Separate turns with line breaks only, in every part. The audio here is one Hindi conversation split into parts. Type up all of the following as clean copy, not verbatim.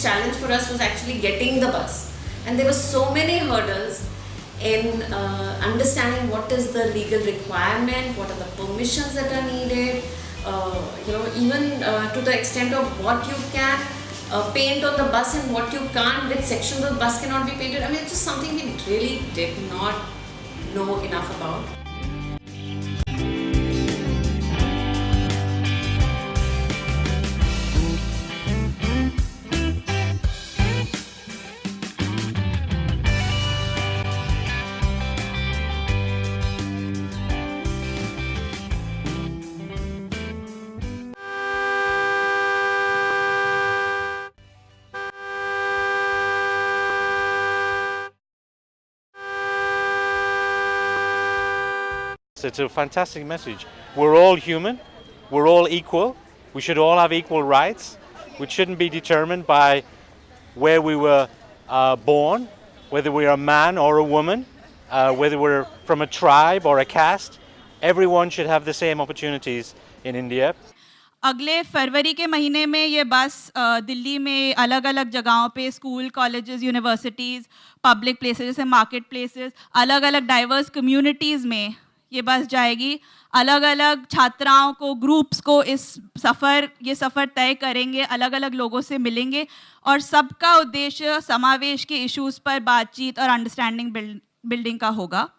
challenge for us was actually getting the bus, and there were so many hurdles in understanding what is the legal requirement, what are the permissions that are needed, even to the extent of what you can paint on the bus and what you can't, which sections of the bus cannot be painted. I mean, it's just something we really did not know enough about.
It's a fantastic message. We're all human, we're all equal, we should all have equal rights, which shouldn't be determined by where we were born, whether we're a man or a woman, whether we're from a tribe or a caste. Everyone should have the same opportunities in India.
अगले फरवरी के महीने में ये बस दिल्ली में अलग अलग जगहों पे school, colleges, universities, public places जैसे मार्केट प्लेसेस, अलग अलग डाइवर्स कम्युनिटीज़ में ये बस जाएगी. अलग अलग छात्राओं को, ग्रुप्स को ये सफ़र तय करेंगे, अलग अलग लोगों से मिलेंगे और सबका उद्देश्य समावेश के इश्यूज़ पर बातचीत और अंडरस्टैंडिंग बिल्डिंग का होगा.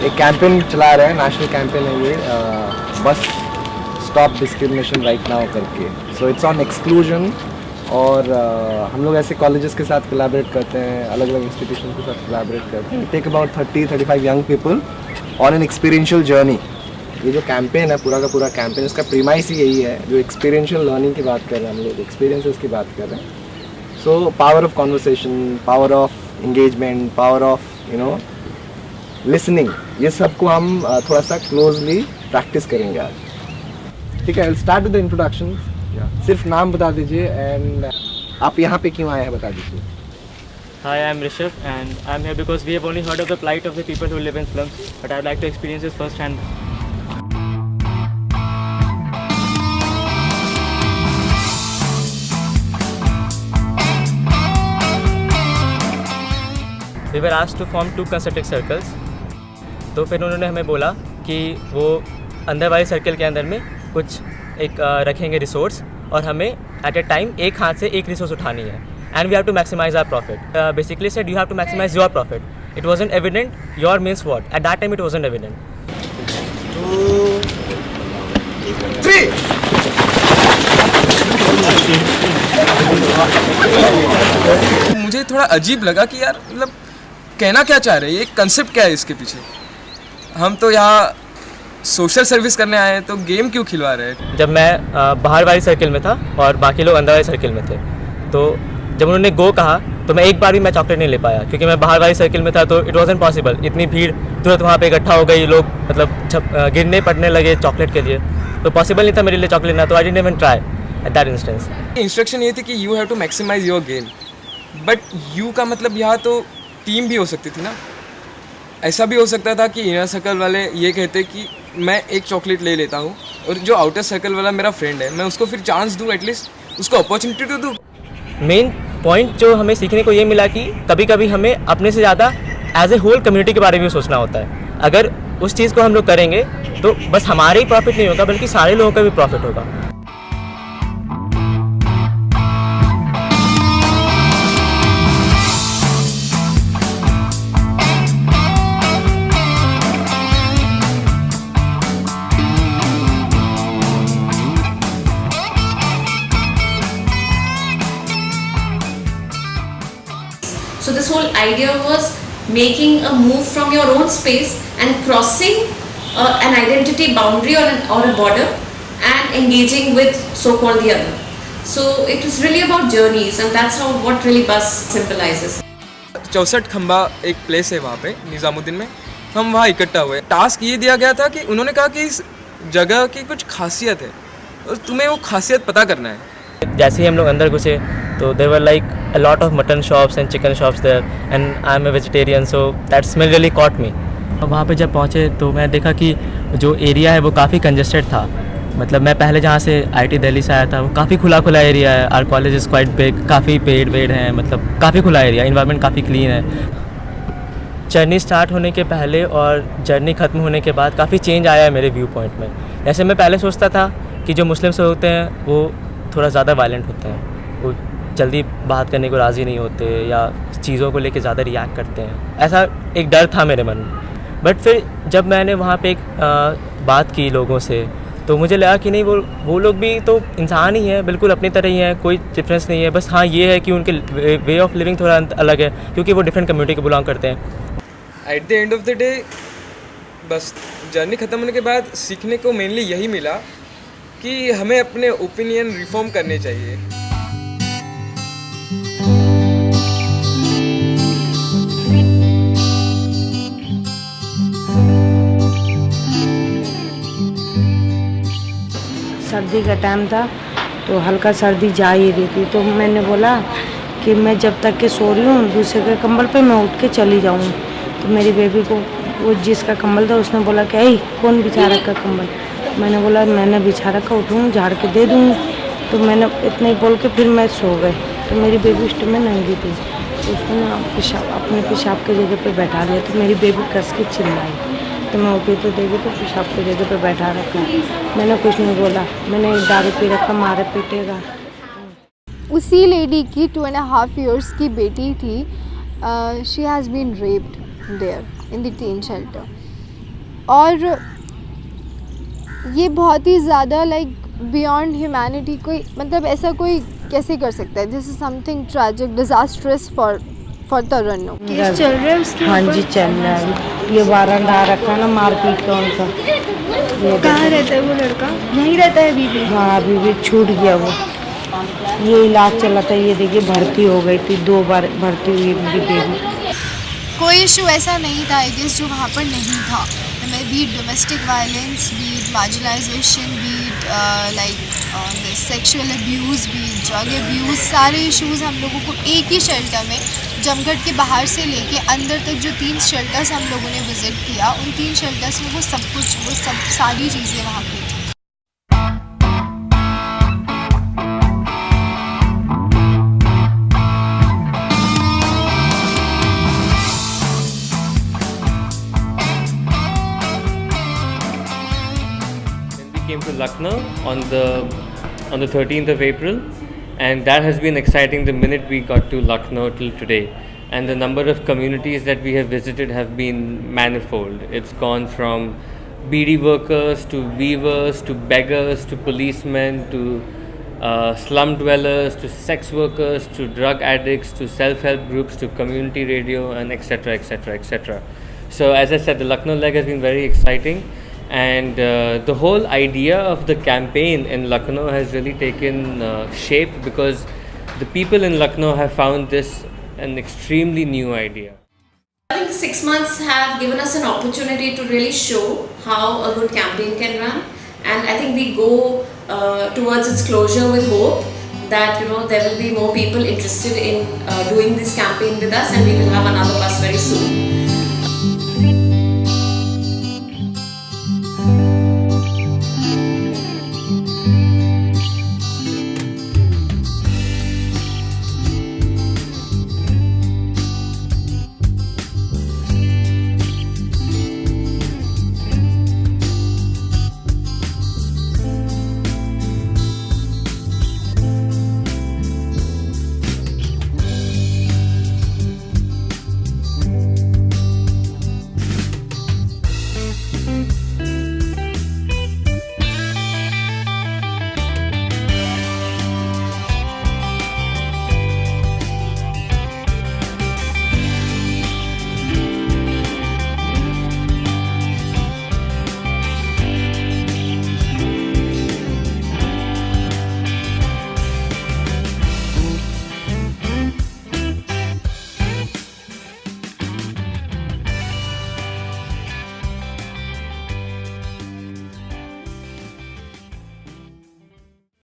एक कैंपेन चला रहे हैं, नेशनल कैंपेन है ये, bus stop discrimination right now करके. सो इट्स ऑन एक्सक्लूजन और हम लोग ऐसे कॉलेजेस के साथ कोलैबोरेट करते हैं, अलग अलग इंस्टीट्यूशन के साथ कोलैबोरेट करते हैं. Take about 30-35 young people on an experiential journey. ये जो कैंपेन है, पूरा का पूरा कैंपेन, इसका प्रीमाइस ही यही है, जो एक्सपीरियंशियल लर्निंग की बात कर रहे हैं हम लोग, एक्सपीरियंसेस की बात कर रहे हैं. So power of conversation, power of engagement, power of listening, ये सब को हम थोड़ा सा क्लोजली प्रैक्टिस करेंगे आज. ठीक है, स्टार्ट विद द इंट्रोडक्शन. सिर्फ नाम बता दीजिए एंड आप यहाँ पे क्यों आए हैं बता दीजिए.
Hi, I'm Rishabh and I'm here because we have only heard of the plight of the people who live in slums, but I'd like to experience this firsthand. We were asked to form 2 concentric circles. तो फिर उन्होंने हमें बोला कि वो अंदर वाले सर्कल के अंदर में कुछ एक रखेंगे रिसोर्स और हमें एट ए टाइम एक हाथ से एक रिसोर्स उठानी है and we have to maximise our profit. Basically said you have to maximise your profit. It wasn't evident your means what at that time. It wasn't evident.
2, 3.
मुझे थोड़ा अजीब लगा कि यार मतलब कहना क्या चाह रहे हैं, ये कंसेप्ट क्या है इसके पीछे. हम तो यहाँ सोशल सर्विस करने आए हैं, तो गेम क्यों खिलवा रहे हैं.
जब मैं बाहर वाली सर्किल में था और बाकी लोग अंदर वाली सर्किल में थे, तो जब उन्होंने गो कहा तो मैं एक बार भी मैं चॉकलेट नहीं ले पाया क्योंकि मैं बाहर वाली सर्किल में था. तो इट वाजंट पॉसिबल. इतनी भीड़ तुरंत वहाँ पे इकट्ठा हो गई, लोग मतलब गिरने पड़ने लगे चॉकलेट के लिए, तो पॉसिबल नहीं था मेरे लिए चॉकलेट लेना. तो I didn't even try at that instance.
Instruction ये थी कि you have to maximise your gain, but you का मतलब यहाँ तो टीम भी हो सकती थी ना. ऐसा भी हो सकता था कि इनर सर्कल वाले ये कहते कि मैं एक चॉकलेट ले लेता हूँ और जो आउटर सर्कल वाला मेरा फ्रेंड है मैं उसको फिर चांस दूँ, एटलीस्ट उसको अपॉर्चुनिटी तो दूँ.
मेन पॉइंट जो हमें सीखने को ये मिला कि कभी कभी हमें अपने से ज़्यादा एज ए होल कम्युनिटी के बारे में सोचना होता है. अगर उस चीज़ को हम लोग करेंगे तो बस हमारे ही प्रॉफिट नहीं होगा बल्कि सारे लोगों का भी प्रॉफिट होगा.
So this whole idea was making a move from your own space and crossing an identity boundary or a border and engaging with so-called the other. So it was really about journeys, and that's how what really bus symbolizes.
64 खंबा एक प्लेस है वहाँ पे निज़ामुद्दीन में, हम वहाँ इकट्ठा हुए। टास्क ये दिया गया था कि उन्होंने कहा कि इस जगह की कुछ खासियत है और तुम्हें वो खासियत पता करना है।
जैसे ही हम लोग अंदर घुसे तो there were like a lot of mutton shops and chicken shops there and I am a vegetarian, so that smell really caught me. वहाँ पे जब पहुँचे तो मैं देखा कि जो एरिया है वो काफ़ी कंजेस्टेड था। मतलब मैं पहले जहाँ से आईटी दिल्ली से आया था, वो काफ़ी खुला खुला एरिया है। Our college is quite big, काफ़ी पेड़ वेड़ हैं, मतलब काफ़ी खुला एरिया, इन्वायरमेंट काफ़ी क्लीन है। जर्नी स्टार्ट होने के पहले और जर्नी ख़त्म होने के बाद काफ़ी चेंज आया है मेरे व्यू पॉइंट में। जैसे मैं पहले सोचता था कि जो मुस्लिम्स होते हैं वो थोड़ा ज़्यादा वायलेंट होते हैं, वो जल्दी बात करने को राज़ी नहीं होते या चीज़ों को लेके ज़्यादा रिएक्ट करते हैं, ऐसा एक डर था मेरे मन में। बट फिर जब मैंने वहाँ पे एक बात की लोगों से तो मुझे लगा कि नहीं, वो लोग भी तो इंसान ही हैं, बिल्कुल अपनी तरह ही हैं, कोई डिफरेंस नहीं है। बस हाँ ये है कि उनके वे ऑफ लिविंग थोड़ा अलग है क्योंकि वो डिफरेंट कम्युनिटी को बिलोंग करते हैं।
At the end of the day bus journey ख़त्म होने के बाद सीखने को मेनली यही मिला कि हमें अपने ओपिनियन रिफॉर्म करने चाहिए।
सर्दी का टाइम था तो हल्का सर्दी जा ही रही थी, तो मैंने बोला कि मैं जब तक के सो रही हूँ दूसरे के कंबल पे मैं उठ के चली जाऊँ। तो मेरी बेबी को वो जिसका कंबल था उसने बोला कि आई कौन बिछा रखा कंबल। मैंने बोला मैंने बिछा रखा, उठूँ झाड़ के दे दूँगी। तो मैंने इतना ही बोल के फिर मैं सो गई। तो मेरी बेबी उस टाइम में नंगी थी, तो उसने ना अपने पेशाब की जगह पे बैठा दिया। तो मेरी बेबी कस के चिल्लाई, तो मैं उठी तो देखी तो पेशाब की जगह पे बैठा रखा। मैंने कुछ नहीं बोला, मैंने दारू पी रखा, मारे पीटेगा।
उसी लेडी की 2.5 years की बेटी थी, she has been raped there in the teen shelter. और ये बहुत ही ज़्यादा लाइक बियॉन्ड ह्यूमैनिटी, कोई मतलब ऐसा कोई कैसे कर सकता है। This is something tragic, disastrous for Tarannum. Case चल रहा है उसके? हाँ जी चल रहा है। ये वारंट आ रखा है ना मारपीट का उनका। कहाँ रहता है वो लड़का? यहीं रहता है अभी भी? हाँ अभी भी छूट गया वो, ये इलाज चला था। ये देखिए भर्ती हो गई थी, 2 बार भर्ती हुई मेरी बेबी।
कोई इशू ऐसा नहीं था आई गेस जो वहाँ पर नहीं था। हमें be domestic violence, be marginalisation, be like sexual abuse, be drug abuse, सारे इश्यूज़ हम लोगों को एक ही शेल्टर में जमघट के बाहर से लेके अंदर तक जो 3 शेल्टर्स हम लोगों ने विज़िट किया, उन 3 शेल्टर्स में वो सब सारी चीज़ें वहाँ पर थी।
Came to Lucknow on the 13th of April, and that has been exciting the minute we got to Lucknow till today. And the number of communities that we have visited have been manifold. It's gone from beedi workers to weavers to beggars to policemen to slum dwellers to sex workers to drug addicts to self-help groups to community radio and etc etc etc. So as I said, the Lucknow leg has been very exciting. And the whole idea of the campaign in Lucknow has really taken shape because the people in Lucknow have found this an extremely new idea.
I think the 6 months have given us an opportunity to really show how a good campaign can run, and I think we go towards its closure with hope that there will be more people interested in doing this campaign with us, and we will have another bus very soon.